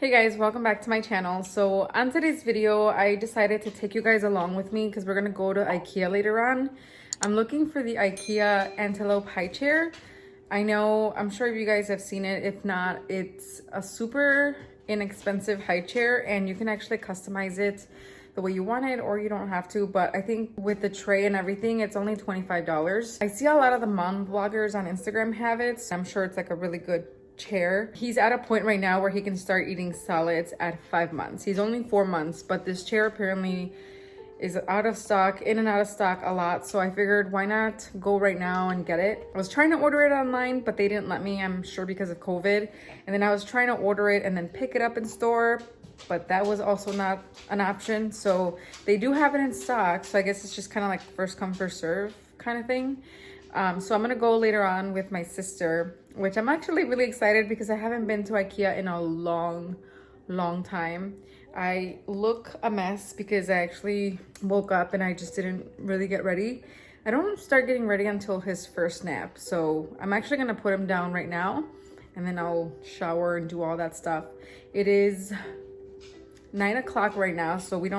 Hey guys, welcome back to my channel. So on today's video, I decided to take you guys along with me because we're gonna go to IKEA later on. I'm looking for the IKEA Antilop Highchair. I'm sure you guys have seen it. If not, it's a super inexpensive high chair and you can actually customize it the way you want it, or you don't have to. But I think with the tray and everything, it's only $25. I see a lot of the mom vloggers on Instagram have it. I'm sure it's like a really good chair. He's at a point right now where he can start eating solids at 5 months. He's only 4 months, but this chair apparently is out of stock, in and out of stock a lot. So I figured, why not go right now and get it? I was trying to order it online, but they didn't let me, I'm sure because of COVID. And then I was trying to order it and then pick it up in store, but that was also not an option. So they do have it in stock. So I guess it's just kind of like first come, first serve kind of thing. So I'm gonna go later on with my sister, which I'm actually really excited because I haven't been to IKEA in a long time. I look a mess because I actually woke up and I just didn't really get ready. I don't start getting ready until his first nap. So I'm actually gonna put him down right now and then I'll shower and do all that stuff. It is 9 o'clock right now, so we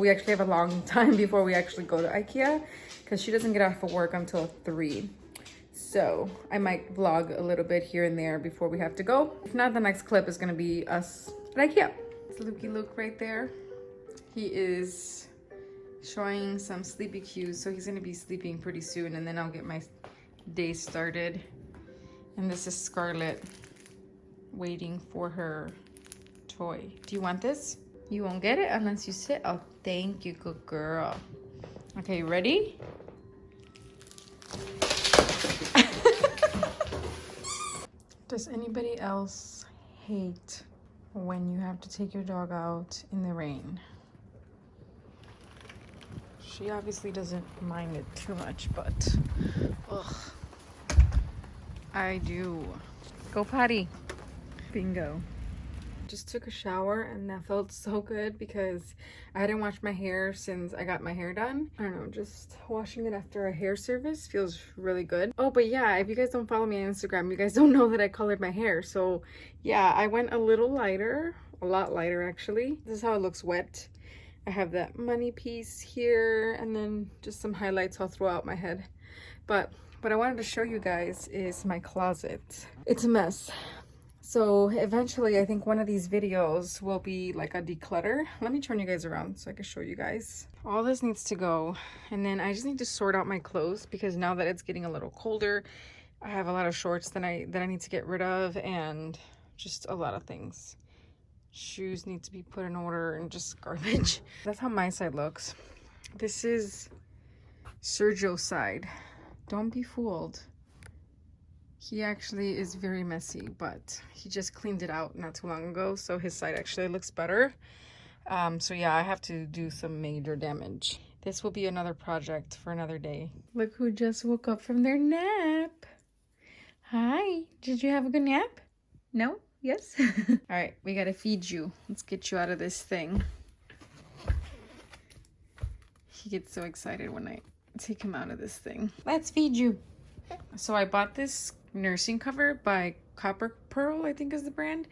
actually have a long time before we actually go to IKEA because she doesn't get off of work until 3. So I might vlog a little bit here and there before we have to go. If not, the next clip is gonna be us at IKEA. It's Lukey Luke right there. He is showing some sleepy cues, so he's gonna be sleeping pretty soon, and then I'll get my day started. And this is Scarlett waiting for her toy. Do you want this? You won't get it unless you sit. Oh, thank you, good girl. Okay, ready? Does anybody else hate when you have to take your dog out in the rain? She obviously doesn't mind it too much, but ugh, I do. Go potty. Bingo. Just took a shower and that felt so good because I hadn't washed my hair since I got my hair done. I don't know, just washing it after a hair service feels really good. Oh, but yeah, if you guys don't follow me on Instagram, you guys don't know that I colored my hair. So yeah, I went a little lighter, a lot lighter actually. This is how it looks wet. I have that money piece here and then just some highlights all throughout my head. But what I wanted to show you guys is my closet. It's a mess. So eventually I think one of these videos will be like a declutter. Let me turn you guys around so I can show you guys. All this needs to go, and then I just need to sort out my clothes because now that it's getting a little colder, I have a lot of shorts that I need to get rid of, and just a lot of things. Shoes need to be put in order and just garbage. That's how my side looks. This is Sergio's side. Don't be fooled. He actually is very messy, but he just cleaned it out not too long ago, so his side actually looks better. So yeah, I have to do some major damage. This will be another project for another day. Look who just woke up from their nap. Hi, did you have a good nap? No? Yes? All right, we gotta feed you. Let's get you out of this thing. He gets so excited when I take him out of this thing. Let's feed you. So I bought this nursing cover by Copper Pearl, I think is the brand.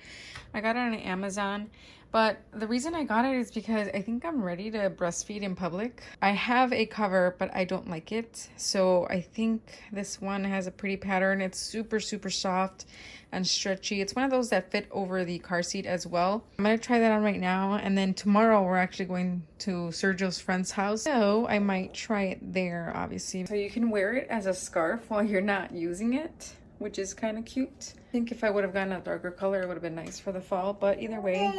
I got it on Amazon, but the reason I got it is because I think I'm ready to breastfeed in public. I have a cover, but I don't like it, so I think this one has a pretty pattern. It's super soft and stretchy. It's one of those that fit over the car seat as well. I'm gonna try that on right now, and then tomorrow we're actually going to Sergio's friend's house, so I might try it there, obviously. So you can wear it as a scarf while you're not using it, which is kind of cute. I think if I would have gotten a darker color, it would have been nice for the fall, but either way,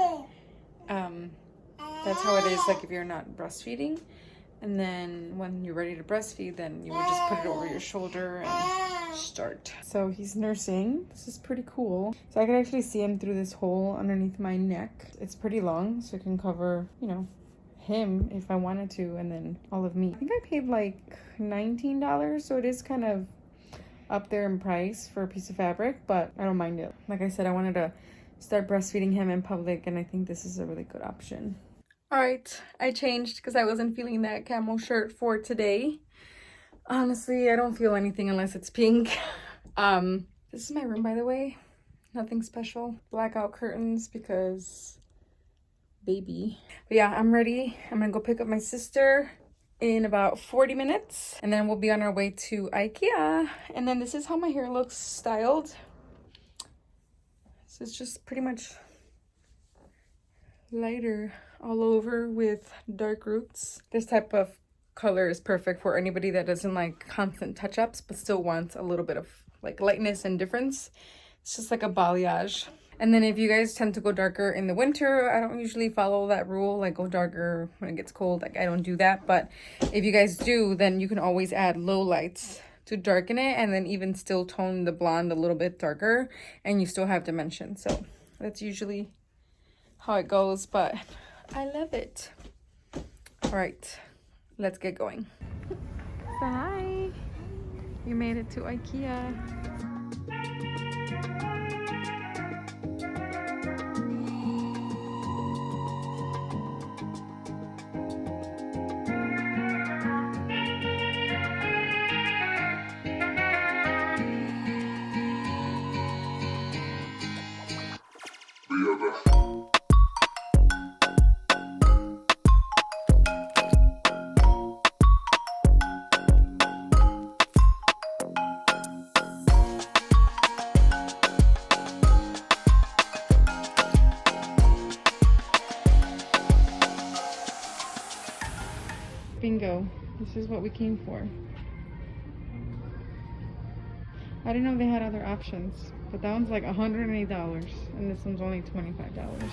that's how it is, like if you're not breastfeeding. And then when you're ready to breastfeed, then you would just put it over your shoulder and start. So he's nursing. This is pretty cool. So I can actually see him through this hole underneath my neck. It's pretty long, so it can cover, you know, him if I wanted to, and then all of me. I think I paid like $19, so it is kind of up there in price for a piece of fabric, but I don't mind it. Like I said, I wanted to start breastfeeding him in public, and I think this is a really good option. All right, I changed because I wasn't feeling that camo shirt for today. Honestly, I don't feel anything unless it's pink. This is my room, by the way. Nothing special. Blackout curtains because baby. But yeah, I'm ready. I'm gonna go pick up my sister in about 40 minutes and then we'll be on our way to IKEA. And then this is how my hair looks styled. So it's just pretty much lighter all over with dark roots. This type of color is perfect for anybody that doesn't like constant touch-ups but still wants a little bit of like lightness and difference. It's just like a balayage. And then if you guys tend to go darker in the winter, I don't usually follow that rule, like go darker when it gets cold. Like I don't do that. But if you guys do, then you can always add low lights to darken it and then even still tone the blonde a little bit darker and you still have dimension. So that's usually how it goes, but I love it. All right, let's get going. Say hi. You made it to IKEA. Bingo. This is what we came for. I didn't know they had other options, but that one's like $108 and this one's only $25.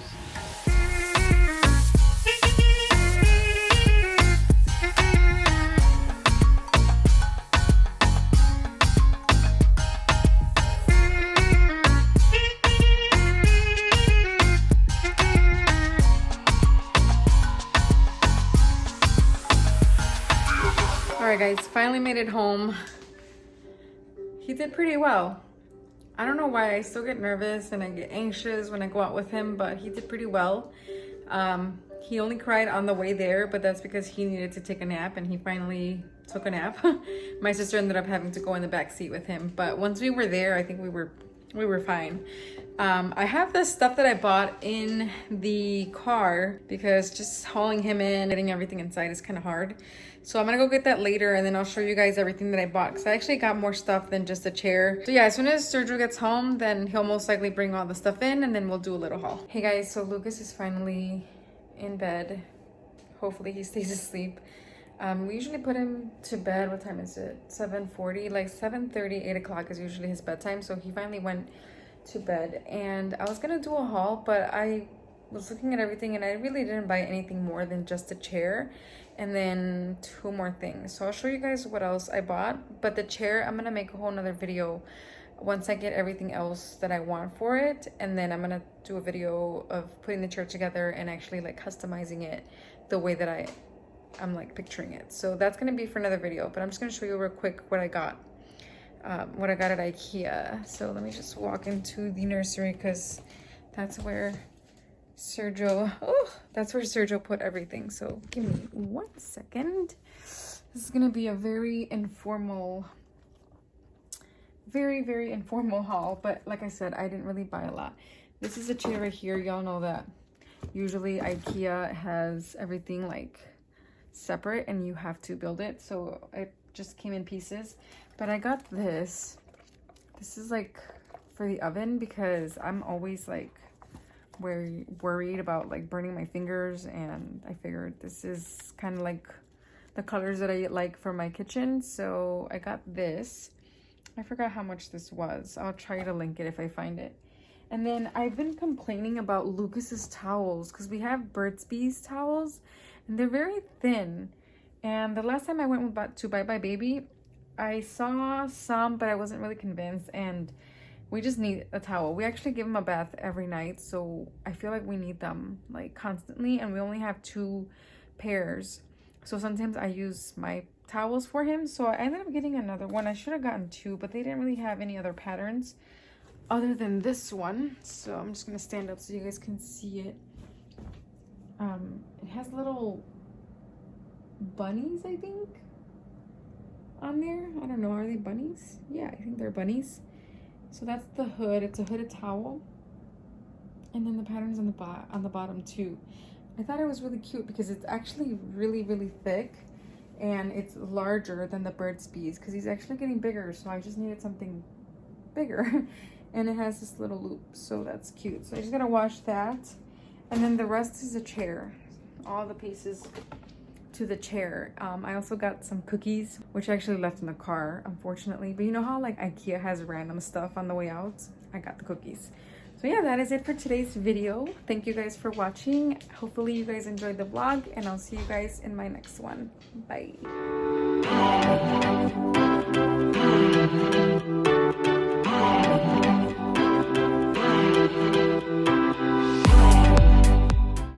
Alright guys, finally made it home. He did pretty well. I don't know why I still get nervous and I get anxious when I go out with him, but he did pretty well. He only cried on the way there, but that's because he needed to take a nap and he finally took a nap. My sister ended up having to go in the back seat with him, but once we were there, I think we were fine. I have this stuff that I bought in the car because just hauling him in, getting everything inside is kind of hard. So I'm gonna go get that later and then I'll show you guys everything that I bought because I actually got more stuff than just a chair. So yeah, as soon as Sergio gets home, then he'll most likely bring all the stuff in and then we'll do a little haul. Hey guys, so Lucas is finally in bed. Hopefully he stays asleep. We usually put him to bed, what time is it? 7:40, like 7:30, 8 o'clock is usually his bedtime. So he finally went to bed and I was gonna do a haul, but I was looking at everything and I really didn't buy anything more than just a chair and then 2 more things. So I'll show you guys what else I bought, but the chair, I'm gonna make a whole nother video once I get everything else that I want for it, and then I'm gonna do a video of putting the chair together and actually like customizing it the way that I'm like picturing it. So that's gonna be for another video, but I'm just gonna show you real quick what I got. What I got at IKEA. So let me just walk into the nursery because that's where Sergio put everything. So give me 1 second. This is gonna be a very informal, very informal haul, but like I said, I didn't really buy a lot. This is a chair right here. Y'all know that usually IKEA has everything like separate and you have to build it, so it just came in pieces. But I got this. This is like for the oven because I'm always like worried about like burning my fingers, and I figured this is kind of like the colors that I like for my kitchen. So I got this. I forgot how much this was. I'll try to link it if I find it. And then I've been complaining about Lucas's towels because we have Burt's Bees towels and they're very thin. And the last time I went to Bye Bye Baby, I saw some, but I wasn't really convinced, and we just need a towel. We actually give him a bath every night, so I feel like we need them like constantly, and we only have 2 pairs. So sometimes I use my towels for him, so I ended up getting another one. I should have gotten 2, but they didn't really have any other patterns other than this one. So I'm just gonna stand up so you guys can see it. It has little bunnies, I think, on there. I don't know, are they bunnies? Yeah, I think they're bunnies. So that's the hood. It's a hooded towel. And then the pattern's on the bottom too. I thought it was really cute because it's actually really, really thick. And it's larger than the Bird's Bees because he's actually getting bigger. So I just needed something bigger. And it has this little loop. So that's cute. So I just gotta wash that. And then the rest is a chair. All the pieces to the chair. I also got some cookies, which I actually left in the car, unfortunately. But you know how like IKEA has random stuff on the way out? I got the cookies. So yeah, that is it for today's video. Thank you guys for watching. Hopefully you guys enjoyed the vlog, and I'll see you guys in my next one. Bye.